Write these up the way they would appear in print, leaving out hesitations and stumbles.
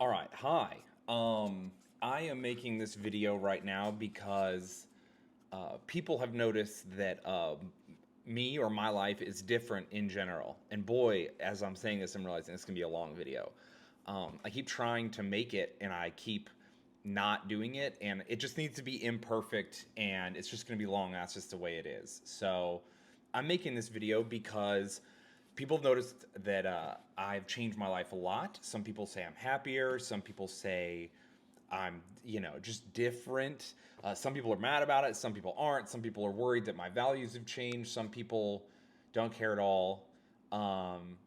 All right, hi. I am making this video right now because people have noticed that me or my life is different in general. And boy, as I'm saying this, I'm realizing it's gonna be a long video. I keep trying to make it, and I keep not doing it, and it just needs to be imperfect, and it's just gonna be long. That's just the way it is. So I'm making this video because people have noticed that I've changed my life a lot. Some people say I'm happier. Some people say I'm, just different. Some people are mad about it. Some people aren't. Some people are worried that my values have changed. Some people don't care at all.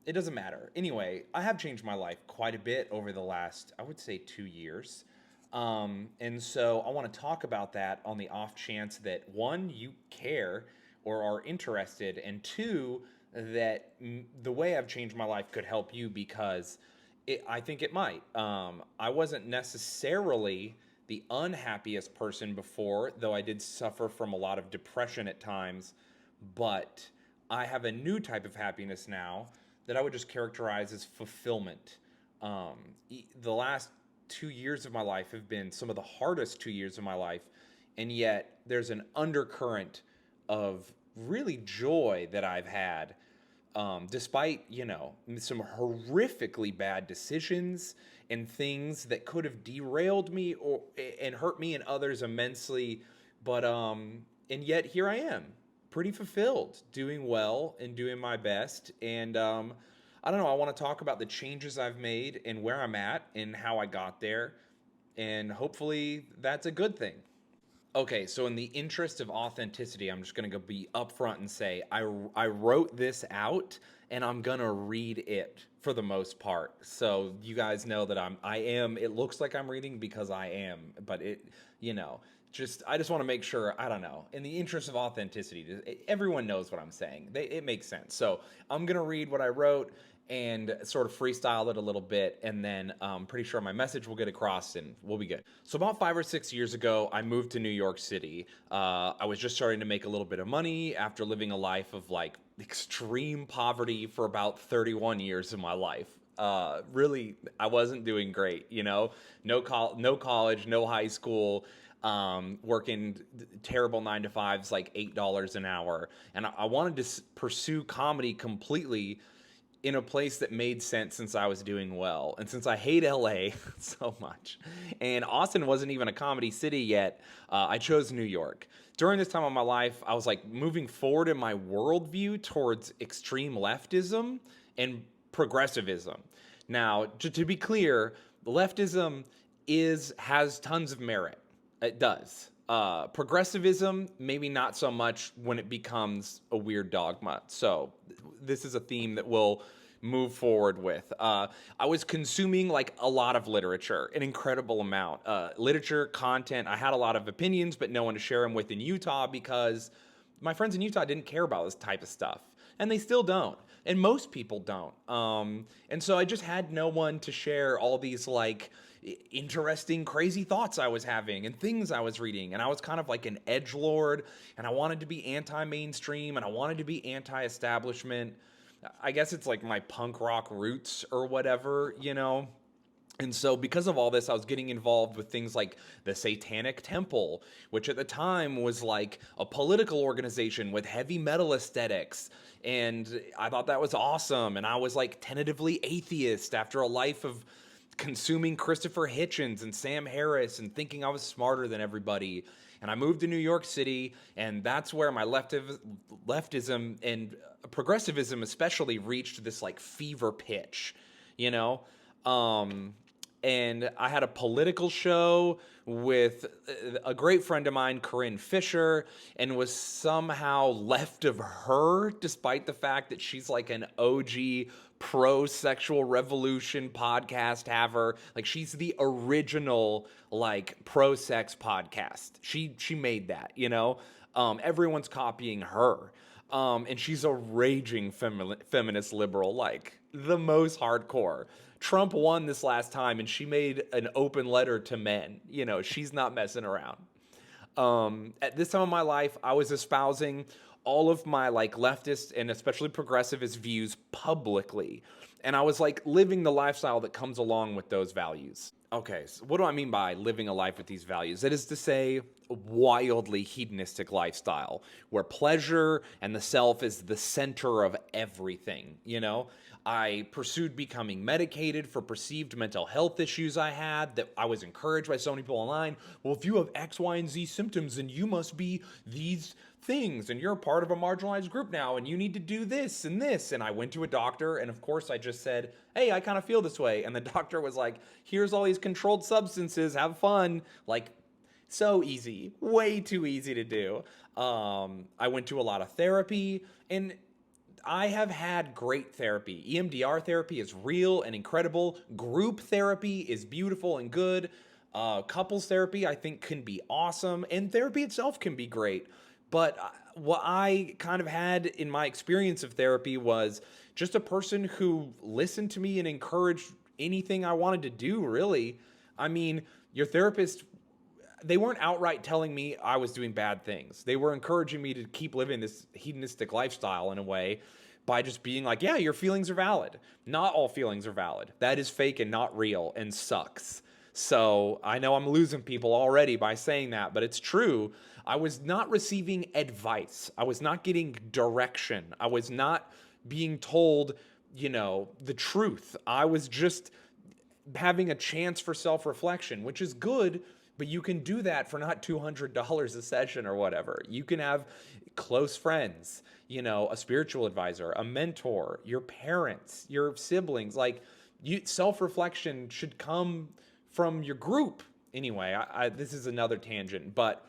It doesn't matter. Anyway, I have changed my life quite a bit over the last, I would say, 2 years. And so I want to talk about that on the off chance that one, you care or are interested, and two, that the way I've changed my life could help you because I think it might. I wasn't necessarily the unhappiest person before, though I did suffer from a lot of depression at times, but I have a new type of happiness now that I would just characterize as fulfillment. The last 2 years of my life have been some of the hardest 2 years of my life, and yet there's an undercurrent of really joy that I've had, despite some horrifically bad decisions and things that could have derailed me or and hurt me and others immensely. But and yet here I am, pretty fulfilled, doing well and doing my best. And I don't know. I want to talk about the changes I've made and where I'm at and how I got there, and hopefully that's a good thing. Okay, so in the interest of authenticity, I'm just gonna go be upfront and say I wrote this out and I'm gonna read it for the most part. So you guys know that I am. It looks like I'm reading because I am, but you know, I just want to make sure. I don't know. In the interest of authenticity, everyone knows what I'm saying. It makes sense. So I'm gonna read what I wrote and sort of freestyle it a little bit, and then I'm pretty sure my message will get across and we'll be good. So about 5 or 6 years ago, I moved to New York City. I was just starting to make a little bit of money after living a life of like extreme poverty for about 31 years of my life. Really, I wasn't doing great. No college, no high school. Working terrible 9 to 5s, like $8 an hour, and I wanted to pursue comedy completely in a place that made sense since I was doing well. And since I hate LA so much, and Austin wasn't even a comedy city yet, I chose New York. During this time of my life, I was like moving forward in my worldview towards extreme leftism and progressivism. Now, to be clear, leftism has tons of merit. It does. Progressivism, maybe not so much when it becomes a weird dogma. So this is a theme that we'll move forward with. I was consuming like a lot of literature, an incredible amount. Literature, content. I had a lot of opinions, but no one to share them with in Utah because my friends in Utah didn't care about this type of stuff. And they still don't. And most people don't. And so I just had no one to share all these like interesting, crazy thoughts I was having and things I was reading. And I was kind of like an edgelord, and I wanted to be anti-mainstream, and I wanted to be anti-establishment. I guess it's like my punk rock roots or whatever. And so, because of all this, I was getting involved with things like the Satanic Temple, which at the time was like a political organization with heavy metal aesthetics. And I thought that was awesome. And I was like tentatively atheist after a life of consuming Christopher Hitchens and Sam Harris and thinking I was smarter than everybody. And I moved to New York City, and that's where my leftism and progressivism especially reached this like fever pitch, you know? And I had a political show with a great friend of mine, Corinne Fisher, and was somehow left of her, despite the fact that she's like an OG pro-sexual revolution podcast haver. Like, she's the original like pro-sex podcast. She made that. Everyone's copying her. And she's a raging feminist liberal, like the most hardcore. Trump won this last time, and she made an open letter to men. She's not messing around. At this time of my life, I was espousing all of my like leftist and especially progressivist views publicly. And I was like living the lifestyle that comes along with those values. Okay, so what do I mean by living a life with these values? That is to say, a wildly hedonistic lifestyle where pleasure and the self is the center of everything, you know? I pursued becoming medicated for perceived mental health issues I had, that I was encouraged by so many people online. Well, if you have X, Y, and Z symptoms, then you must be these things, and you're a part of a marginalized group now, and you need to do this and this. And I went to a doctor, and of course I just said, hey, I kind of feel this way. And the doctor was like, here's all these controlled substances, have fun. Like, so easy, way too easy to do. I went to a lot of therapy, and I have had great therapy. EMDR therapy is real and incredible. Group therapy is beautiful and good. Couples therapy, I think, can be awesome. And therapy itself can be great. But what I kind of had in my experience of therapy was just a person who listened to me and encouraged anything I wanted to do, really. I mean, your therapist, they weren't outright telling me I was doing bad things. They were encouraging me to keep living this hedonistic lifestyle in a way by just being like, yeah, your feelings are valid. Not all feelings are valid. That is fake and not real and sucks. So I know I'm losing people already by saying that, but it's true. I was not receiving advice. I was not getting direction. I was not being told, the truth. I was just having a chance for self-reflection, which is good, but you can do that for not $200 a session or whatever. You can have close friends, a spiritual advisor, a mentor, your parents, your siblings. Like, self-reflection should come from your group. Anyway, this is another tangent, but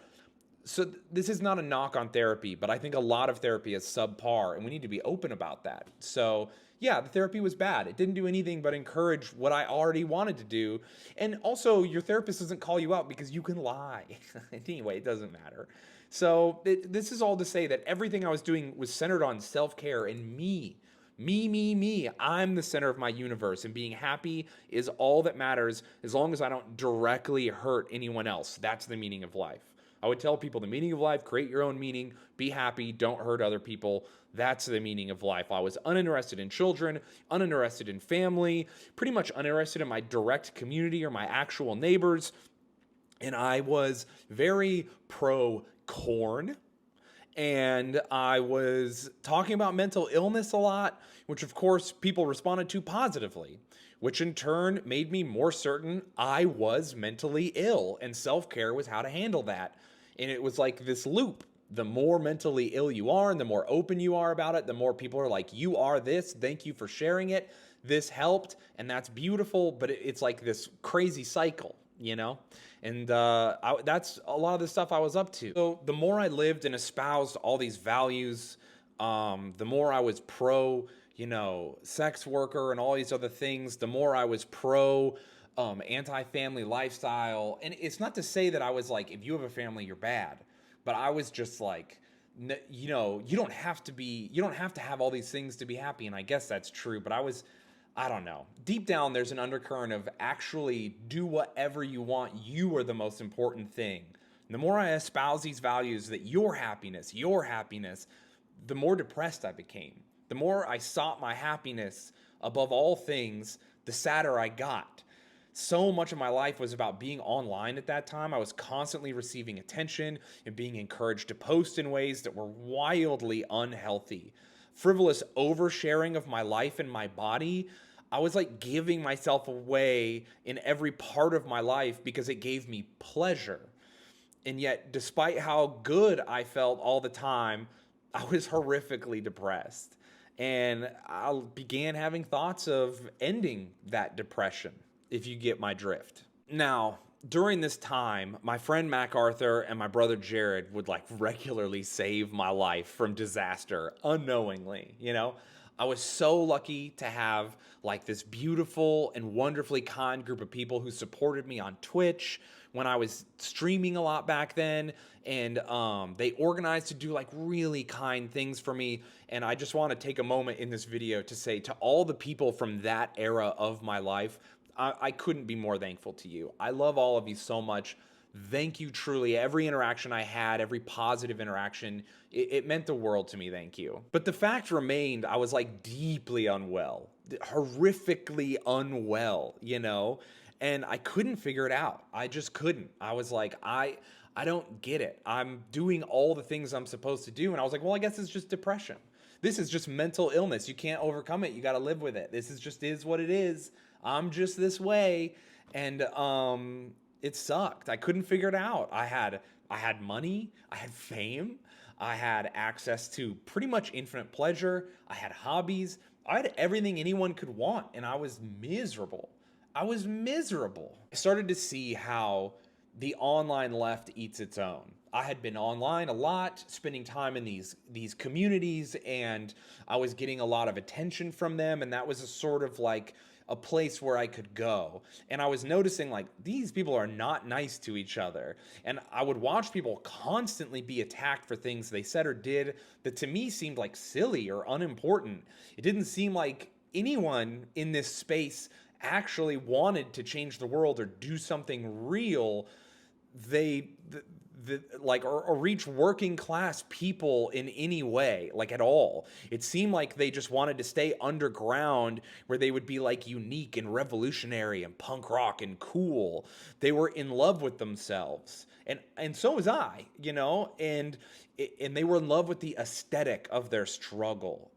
so this is not a knock on therapy, but I think a lot of therapy is subpar, and we need to be open about that. So yeah, the therapy was bad. It didn't do anything but encourage what I already wanted to do. And also, your therapist doesn't call you out because you can lie. Anyway, it doesn't matter. So this is all to say that everything I was doing was centered on self-care and me. Me. I'm the center of my universe, and being happy is all that matters as long as I don't directly hurt anyone else. That's the meaning of life. I would tell people the meaning of life: create your own meaning, be happy, don't hurt other people. That's the meaning of life. I was uninterested in children, uninterested in family, pretty much uninterested in my direct community or my actual neighbors. And I was very pro-corn. And I was talking about mental illness a lot, which of course people responded to positively, which in turn made me more certain I was mentally ill, and self-care was how to handle that. And it was like this loop. The more mentally ill you are and the more open you are about it, the more people are like, you are this, thank you for sharing it, this helped, and that's beautiful. But it's like this crazy cycle, and that's a lot of the stuff I was up to. So the more I lived and espoused all these values, the more I was pro, sex worker and all these other things, the more I was pro anti-family lifestyle. And it's not to say that I was like, if you have a family, you're bad. But I was just like, you don't have to have all these things to be happy. And I guess that's true. But I don't know. Deep down, there's an undercurrent of actually do whatever you want. You are the most important thing. And the more I espouse these values that your happiness, the more depressed I became. The more I sought my happiness above all things, the sadder I got. So much of my life was about being online at that time. I was constantly receiving attention and being encouraged to post in ways that were wildly unhealthy. Frivolous oversharing of my life and my body. I was like giving myself away in every part of my life because it gave me pleasure. And yet, despite how good I felt all the time, I was horrifically depressed. And I began having thoughts of ending that depression, if you get my drift. Now, during this time, my friend MacArthur and my brother Jared would like regularly save my life from disaster unknowingly, I was so lucky to have like this beautiful and wonderfully kind group of people who supported me on Twitch when I was streaming a lot back then. And they organized to do like really kind things for me. And I just want to take a moment in this video to say to all the people from that era of my life, I couldn't be more thankful to you. I love all of you so much. Thank you, truly. Every interaction I had, every positive interaction, it meant the world to me. Thank you. But the fact remained, I was like deeply unwell, horrifically unwell, you know? And I couldn't figure it out. I just couldn't. I was like, I don't get it. I'm doing all the things I'm supposed to do. And I was like, well, I guess it's just depression. This is just mental illness. You can't overcome it. You got to live with it. This is just is what it is. I'm just this way. And it sucked. I couldn't figure it out. I had money, I had fame, I had access to pretty much infinite pleasure. I had hobbies. I had everything anyone could want, and I was miserable. I was miserable. I started to see how the online left eats its own. I had been online a lot, spending time in these communities, and I was getting a lot of attention from them, and that was a sort of like a place where I could go. And I was noticing like these people are not nice to each other. And I would watch people constantly be attacked for things they said or did that to me seemed like silly or unimportant. It didn't seem like anyone in this space actually wanted to change the world or do something real. Like or reach working class people in any way, like at all. It seemed like they just wanted to stay underground where they would be like unique and revolutionary and punk rock and cool. They were in love with themselves. And so was I, you know, and they were in love with the aesthetic of their struggle.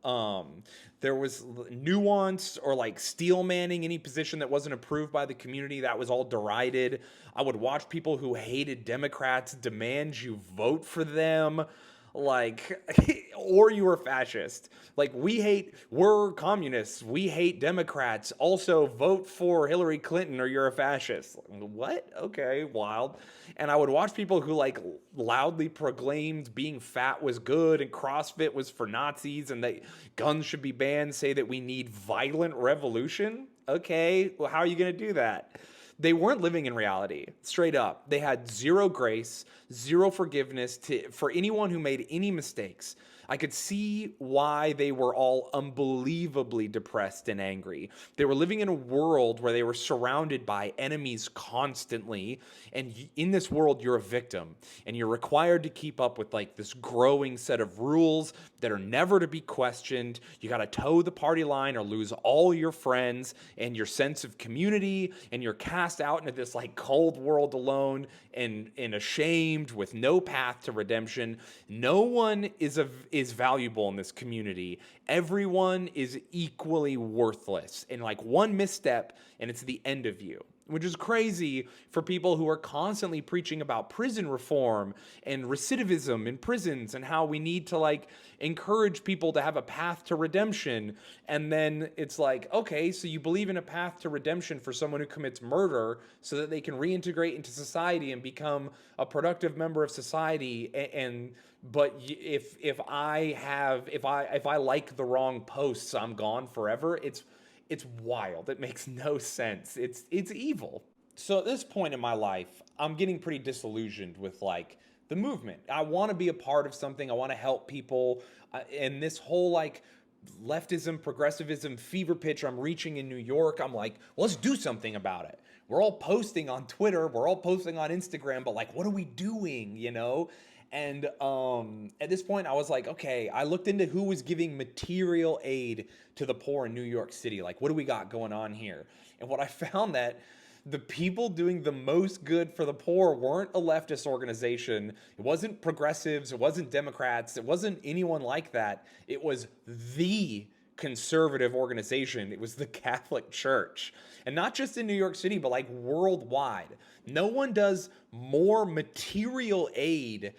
There was nuance or like steel manning any position that wasn't approved by the community. That was all derided. I would watch people who hated Democrats demand you vote for them, like, or you were fascist. Like, we're communists. We hate Democrats. Also, vote for Hillary Clinton or you're a fascist. What? Okay, wild. And I would watch people who like loudly proclaimed being fat was good and CrossFit was for Nazis and that guns should be banned, say that we need violent revolution. Okay, well, how are you going to do that? They weren't living in reality, straight up. They had zero grace, zero forgiveness for anyone who made any mistakes. I could see why they were all unbelievably depressed and angry. They were living in a world where they were surrounded by enemies constantly, and in this world, you're a victim, and you're required to keep up with like this growing set of rules that are never to be questioned. You got to toe the party line or lose all your friends and your sense of community, and you're cast out into this like cold world alone and ashamed with no path to redemption. No one is valuable in this community. Everyone is equally worthless. And like one misstep and it's the end of you. Which is crazy for people who are constantly preaching about prison reform and recidivism in prisons and how we need to like encourage people to have a path to redemption. And then it's like, okay, so you believe in a path to redemption for someone who commits murder so that they can reintegrate into society and become a productive member of society. But if I like the wrong posts, I'm gone forever. It's wild. It makes no sense. It's evil. So at this point in my life, I'm getting pretty disillusioned with like the movement. I want to be a part of something. I want to help people. And this whole like leftism, progressivism fever pitch I'm reaching in New York, I'm like, well, let's do something about it. We're all posting on Twitter. We're all posting on Instagram. But like, what are we doing, you know? And at this point, I was like, okay, I looked into who was giving material aid to the poor in New York City. Like, what do we got going on here? And what I found that the people doing the most good for the poor weren't a leftist organization. It wasn't progressives. It wasn't Democrats. It wasn't anyone like that. It was the conservative organization. It was the Catholic Church. And not just in New York City, but like worldwide. No one does more material aid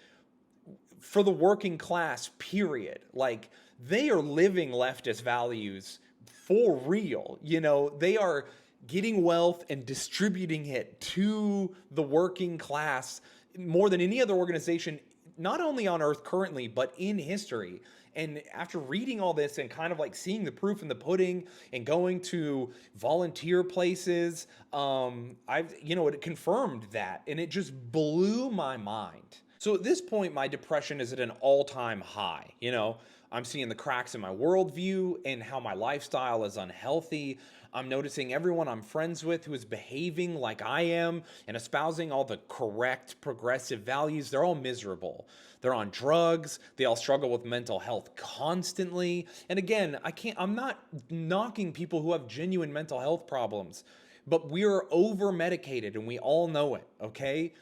for the working class, period. Like, they are living leftist values for real. You know, they are getting wealth and distributing it to the working class more than any other organization, not only on earth currently, but in history. And after reading all this and kind of like seeing the proof in the pudding and going to volunteer places, it confirmed that, and it just blew my mind. So at this point, my depression is at an all-time high. You know, I'm seeing the cracks in my worldview and how my lifestyle is unhealthy. I'm noticing everyone I'm friends with who is behaving like I am and espousing all the correct progressive values, they're all miserable. They're on drugs. They all struggle with mental health constantly. And again, I'm not knocking people who have genuine mental health problems, but we're over medicated and we all know it, okay?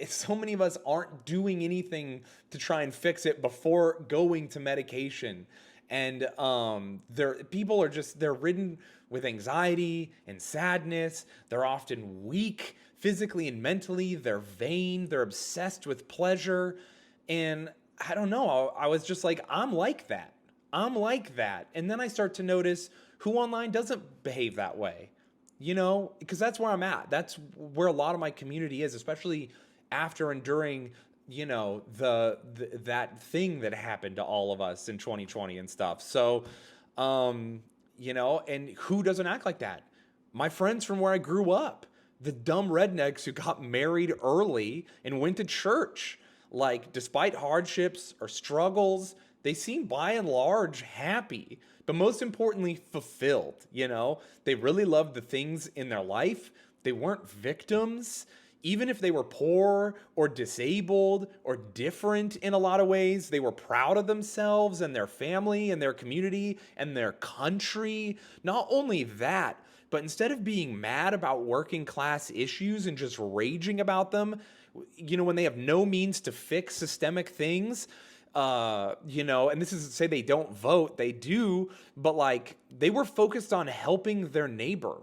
So many of us aren't doing anything to try and fix it before going to medication. And people are just, they're ridden with anxiety and sadness. They're often weak physically and mentally. They're vain. They're obsessed with pleasure. And I don't know. I was just like, I'm like that. I'm like that. And then I start to notice who online doesn't behave that way, because that's where I'm at. That's where a lot of my community is, especially after and during, that thing that happened to all of us in 2020 and stuff. So, and who doesn't act like that? My friends from where I grew up, the dumb rednecks who got married early and went to church. Like, despite hardships or struggles, they seem by and large happy, but most importantly, fulfilled. They really loved the things in their life. They weren't victims. Even if they were poor or disabled or different in a lot of ways, they were proud of themselves and their family and their community and their country. Not only that, but instead of being mad about working class issues and just raging about them, when they have no means to fix systemic things, and this is to say they don't vote, they do, but like they were focused on helping their neighbor.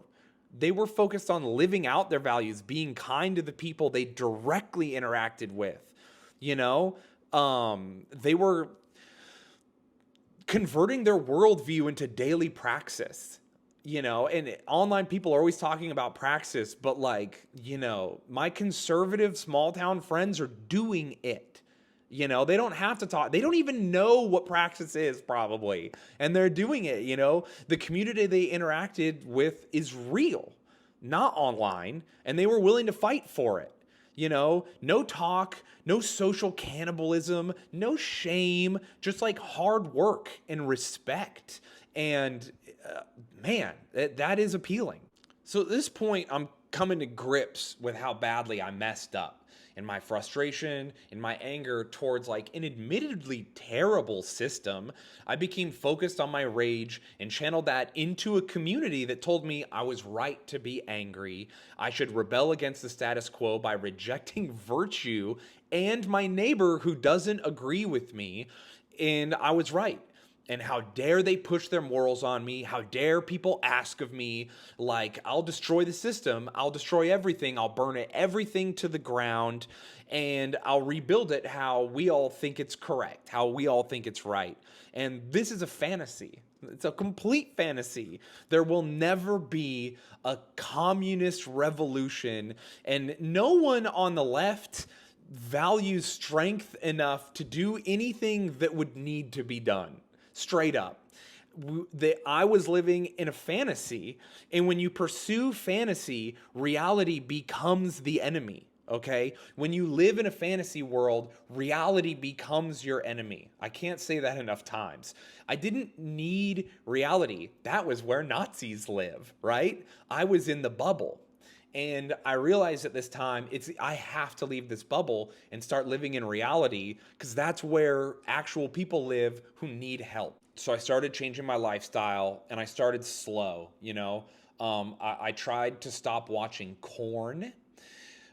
They were focused on living out their values, being kind to the people they directly interacted with. They were converting their worldview into daily praxis. And online people are always talking about praxis, but my conservative small town friends are doing it. They don't have to talk. They don't even know what praxis is probably. And they're doing it, The community they interacted with is real, not online. And they were willing to fight for it. No talk, no social cannibalism, no shame, just like hard work and respect. And man, that is appealing. So at this point, I'm coming to grips with how badly I messed up. And my frustration and my anger towards an admittedly terrible system, I became focused on my rage and channeled that into a community that told me I was right to be angry. I should rebel against the status quo by rejecting virtue and my neighbor who doesn't agree with me. And I was right. And how dare they push their morals on me? How dare people ask of me, I'll destroy the system, I'll destroy everything, I'll burn everything to the ground, and I'll rebuild it how we all think it's correct, how we all think it's right. And this is a fantasy. It's a complete fantasy. There will never be a communist revolution, and no one on the left values strength enough to do anything that would need to be done. Straight up. I was living in a fantasy, and when you pursue fantasy, reality becomes the enemy, okay? When you live in a fantasy world, reality becomes your enemy. I can't say that enough times. I didn't need reality. That was where Nazis live, right? I was in the bubble. And I realized at this time, I have to leave this bubble and start living in reality, because that's where actual people live who need help. So I started changing my lifestyle, and I started slow, I tried to stop watching porn.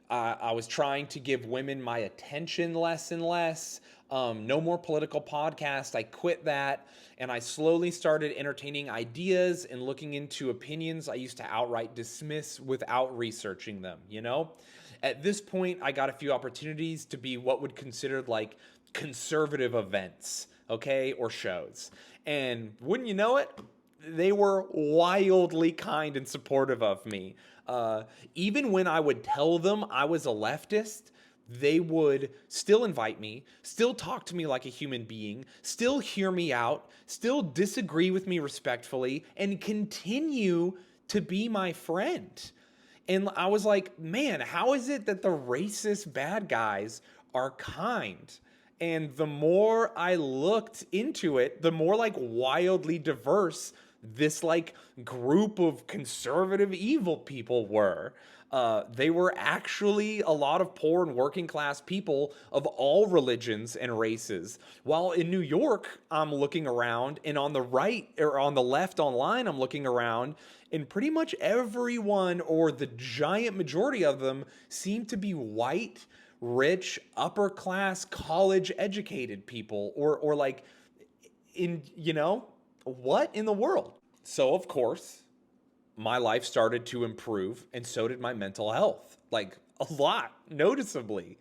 I was trying to give women my attention less and less. No more political podcasts. I quit that. And I slowly started entertaining ideas and looking into opinions I used to outright dismiss without researching them, At this point, I got a few opportunities to be what would considered conservative events, okay, or shows. And wouldn't you know it, they were wildly kind and supportive of me. Even when I would tell them I was a leftist, they would still invite me, still talk to me like a human being, still hear me out, still disagree with me respectfully, and continue to be my friend. And I was like, man, how is it that the racist bad guys are kind? And the more I looked into it, the more wildly diverse this like group of conservative evil people were. They were actually a lot of poor and working class people of all religions and races. While in New York, I'm looking around, and on the right or on the left online, I'm looking around, and pretty much everyone or the giant majority of them seem to be white, rich, upper class, college educated people, or like in, what in the world? So, of course, my life started to improve, and so did my mental health, like a lot, noticeably.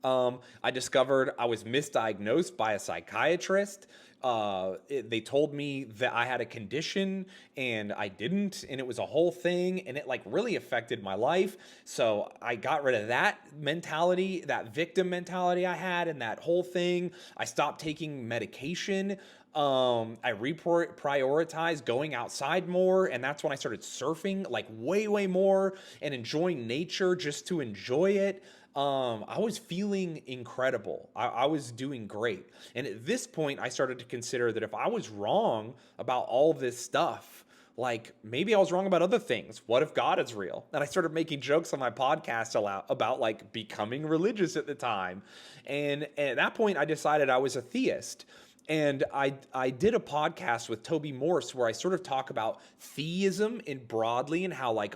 I discovered I was misdiagnosed by a psychiatrist. They told me that I had a condition and I didn't, and it was a whole thing, and it like really affected my life. So I got rid of that mentality, that victim mentality I had, and that whole thing. I stopped taking medication. I reprioritized going outside more, and that's when I started surfing like way more and enjoying nature just to enjoy it. I was feeling incredible. I was doing great. And at this point, I started to consider that if I was wrong about all this stuff, like maybe I was wrong about other things. What if God is real? And I started making jokes on my podcast about like becoming religious at the time. And at that point, I decided I was a theist. And I did a podcast with Toby Morse where I sort of talk about theism in broadly and how like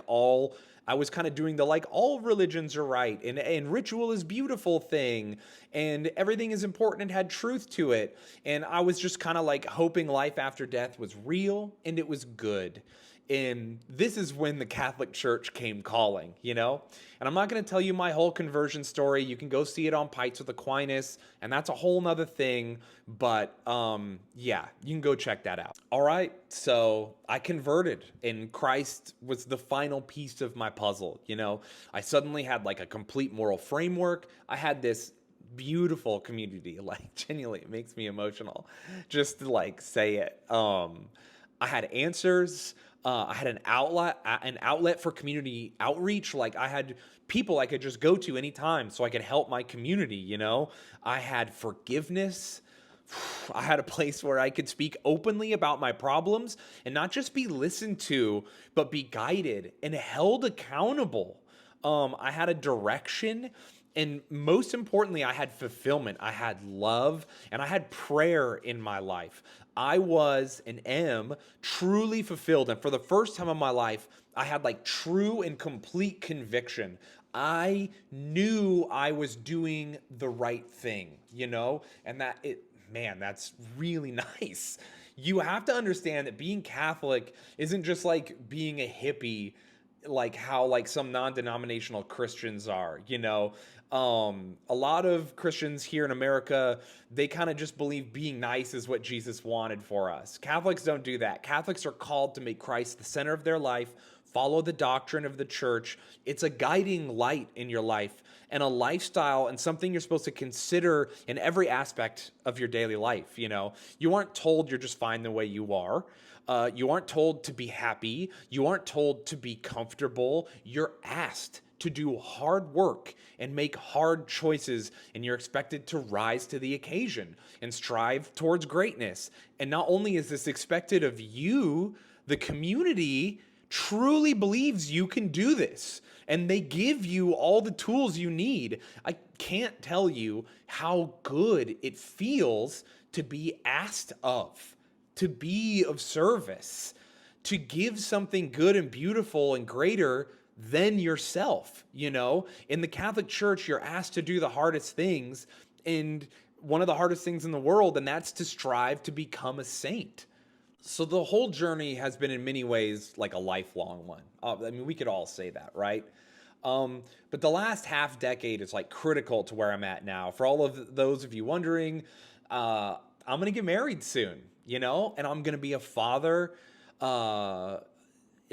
I was kind of doing the like all religions are right and ritual is beautiful thing and everything is important and had truth to it. And I was just kind of like hoping life after death was real and it was good. And this is when the Catholic Church came calling, And I'm not going to tell you my whole conversion story. You can go see it on Pints with Aquinas, and that's a whole nother thing. But yeah, you can go check that out. All right, so I converted, and Christ was the final piece of my puzzle. I suddenly had like a complete moral framework. I had this beautiful community. Like genuinely, it makes me emotional just to like say it. I had answers. I had an outlet for community outreach. Like I had people I could just go to anytime so I could help my community, I had forgiveness. I had a place where I could speak openly about my problems and not just be listened to, but be guided and held accountable. I had a direction. And most importantly, I had fulfillment. I had love and I had prayer in my life. I was and am truly fulfilled. And for the first time in my life, I had like true and complete conviction. I knew I was doing the right thing, and that's really nice. You have to understand that being Catholic isn't just like being a hippie, like how like some non-denominational Christians are, a lot of Christians here in America, they kind of just believe being nice is what Jesus wanted for us. Catholics don't do that. Catholics are called to make Christ the center of their life, follow the doctrine of the church. It's a guiding light in your life and a lifestyle and something you're supposed to consider in every aspect of your daily life. You aren't told you're just fine the way you are. You aren't told to be happy. You aren't told to be comfortable. You're asked to do hard work and make hard choices, and you're expected to rise to the occasion and strive towards greatness. And not only is this expected of you, the community truly believes you can do this, and they give you all the tools you need. I can't tell you how good it feels to be asked of, to be of service, to give something good and beautiful and greater than yourself. In the Catholic Church, you're asked to do the hardest things, and one of the hardest things in the world, and that's to strive to become a saint. So the whole journey has been in many ways like a lifelong one. We could all say that, right? But the last half decade is like critical to where I'm at now. For all of those of you wondering, I'm going to get married soon, and I'm going to be a father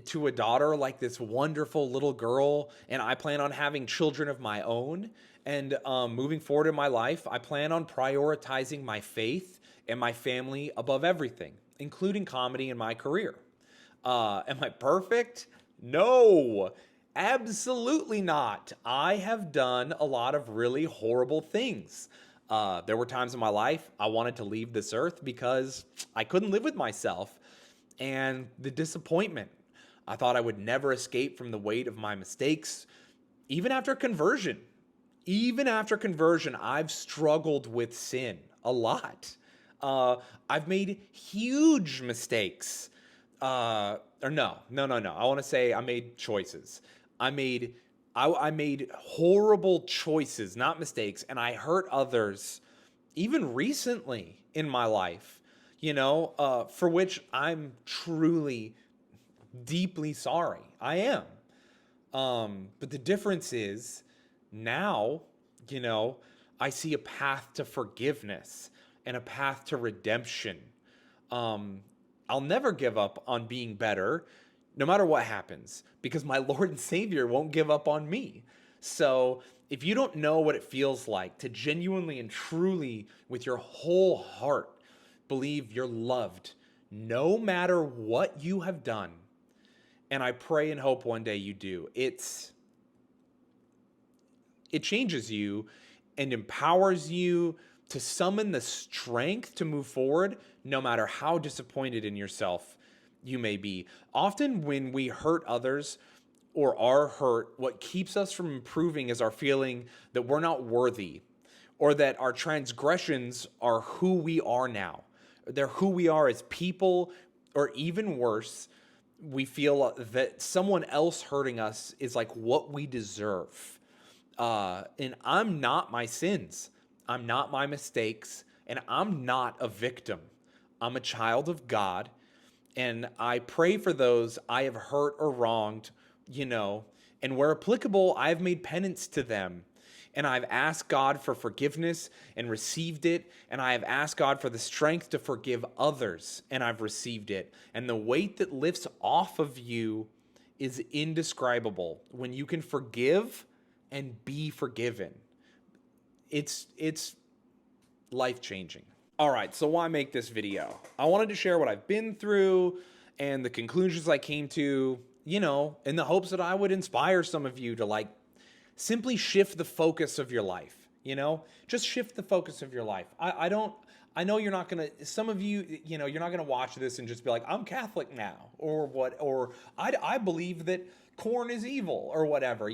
to a daughter, like this wonderful little girl, and I plan on having children of my own. And moving forward in my life, I plan on prioritizing my faith and my family above everything, including comedy and my career. Am I perfect? No, absolutely not. I have done a lot of really horrible things. There were times in my life I wanted to leave this earth because I couldn't live with myself. and the disappointment. I thought I would never escape from the weight of my mistakes, even after conversion. Even after conversion, I've struggled with sin a lot. I've made huge mistakes. Or no. I want to say I made choices. I made horrible choices, not mistakes, and I hurt others even recently in my life, for which I'm truly, deeply sorry. I am. But the difference is now, you know, I see a path to forgiveness and a path to redemption. Um, I'll never give up on being better, no matter what happens, because my Lord and Savior won't give up on me. So if you don't know what it feels like to genuinely and truly, with your whole heart, believe you're loved, no matter what you have done, and I pray and hope one day you do, it changes you and empowers you to summon the strength to move forward, no matter how disappointed in yourself you may be. Often when we hurt others or are hurt, what keeps us from improving is our feeling that we're not worthy, or that our transgressions are who we are now. They're who we are as people, or even worse, we feel that someone else hurting us is like what we deserve. And I'm not my sins. I'm not my mistakes. And I'm not a victim. I'm a child of God. And I pray for those I have hurt or wronged, and where applicable, I've made penance to them. And I've asked God for forgiveness and received it. And I have asked God for the strength to forgive others, and I've received it. And the weight that lifts off of you is indescribable when you can forgive and be forgiven. It's life-changing. All right, so why make this video? I wanted to share what I've been through and the conclusions I came to, in the hopes that I would inspire some of you to simply shift the focus of your life, just shift the focus of your life. I know you're not going to, some of you, you're not going to watch this and just be like, I'm Catholic now, or I believe that corn is evil or whatever.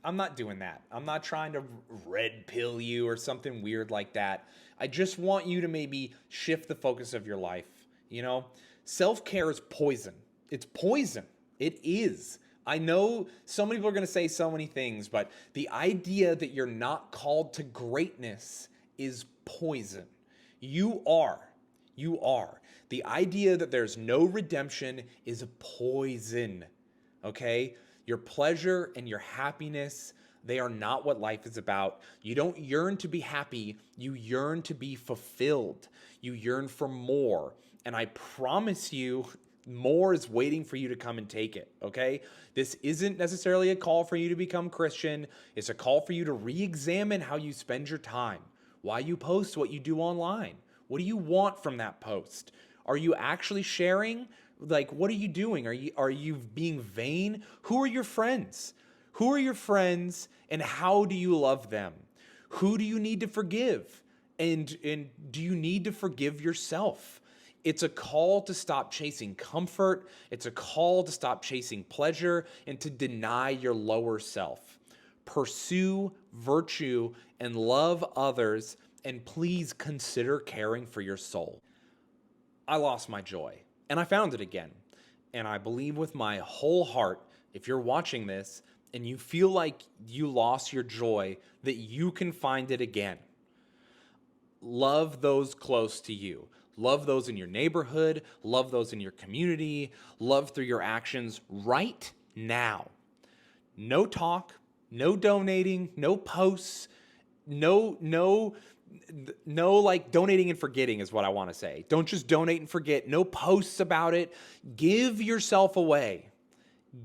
I'm not doing that. I'm not trying to red pill you or something weird like that. I just want you to maybe shift the focus of your life. Self-care is poison. It's poison. It is. I know so many people are going to say so many things, but the idea that you're not called to greatness is poison. You are. You are. The idea that there's no redemption is a poison. Okay? Your pleasure and your happiness, they are not what life is about. You don't yearn to be happy. You yearn to be fulfilled. You yearn for more. And I promise you, more is waiting for you to come and take it, okay? This isn't necessarily a call for you to become Christian. It's a call for you to re-examine how you spend your time, why you post what you do online. What do you want from that post? Are you actually sharing? What are you doing? Are you being vain? Who are your friends? Who are your friends, and how do you love them? Who do you need to forgive? And do you need to forgive yourself? It's a call to stop chasing comfort. It's a call to stop chasing pleasure and to deny your lower self. Pursue virtue and love others, and please consider caring for your soul. I lost my joy, and I found it again. And I believe with my whole heart, if you're watching this and you feel like you lost your joy, that you can find it again. Love those close to you. Love those in your neighborhood. Love those in your community. Love through your actions right now. No talk, no donating, no posts, no donating and forgetting is what I want to say. Don't just donate and forget. No posts about it. Give yourself away.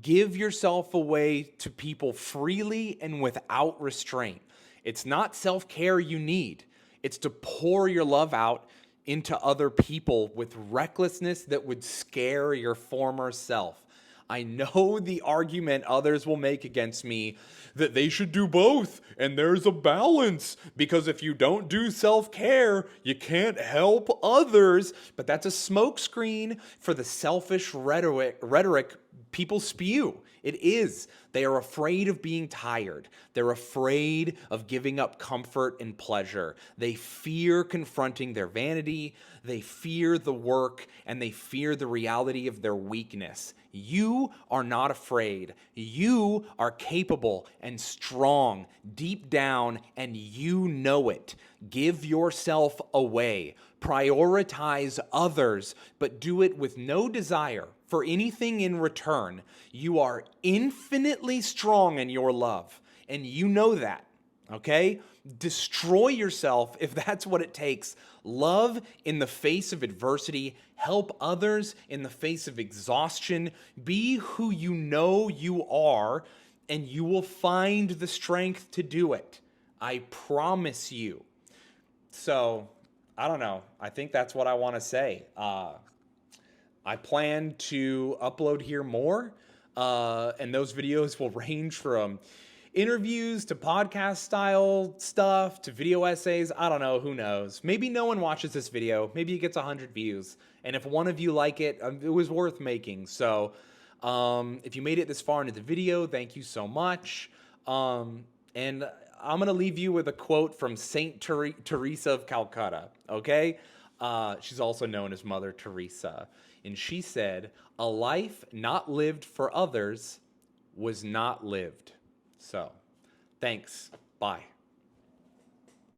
Give yourself away to people freely and without restraint. It's not self-care you need. It's to pour your love out into other people with recklessness that would scare your former self. I know the argument others will make against me that they should do both and there's a balance because if you don't do self-care, you can't help others. But that's a smokescreen for the selfish rhetoric people spew. It is. They are afraid of being tired. They're afraid of giving up comfort and pleasure. They fear confronting their vanity. They fear the work, and they fear the reality of their weakness. You are not afraid. You are capable and strong deep down, and you know it. Give yourself away. Prioritize others, but do it with no desire for anything in return. You are infinitely strong in your love, and you know that, okay? Destroy yourself if that's what it takes. Love in the face of adversity. Help others in the face of exhaustion. Be who you know you are, and you will find the strength to do it. I promise you. So, I don't know. I think that's what I want to say. I plan to upload here more, and those videos will range from interviews to podcast style stuff to video essays. I don't know. Who knows? Maybe no one watches this video. Maybe it gets 100 views. And if one of you like it, it was worth making. So if you made it this far into the video, thank you so much. And I'm going to leave you with a quote from Saint Teresa of Calcutta, okay? She's also known as Mother Teresa. And she said, "A life not lived for others was not lived." So, thanks. Bye.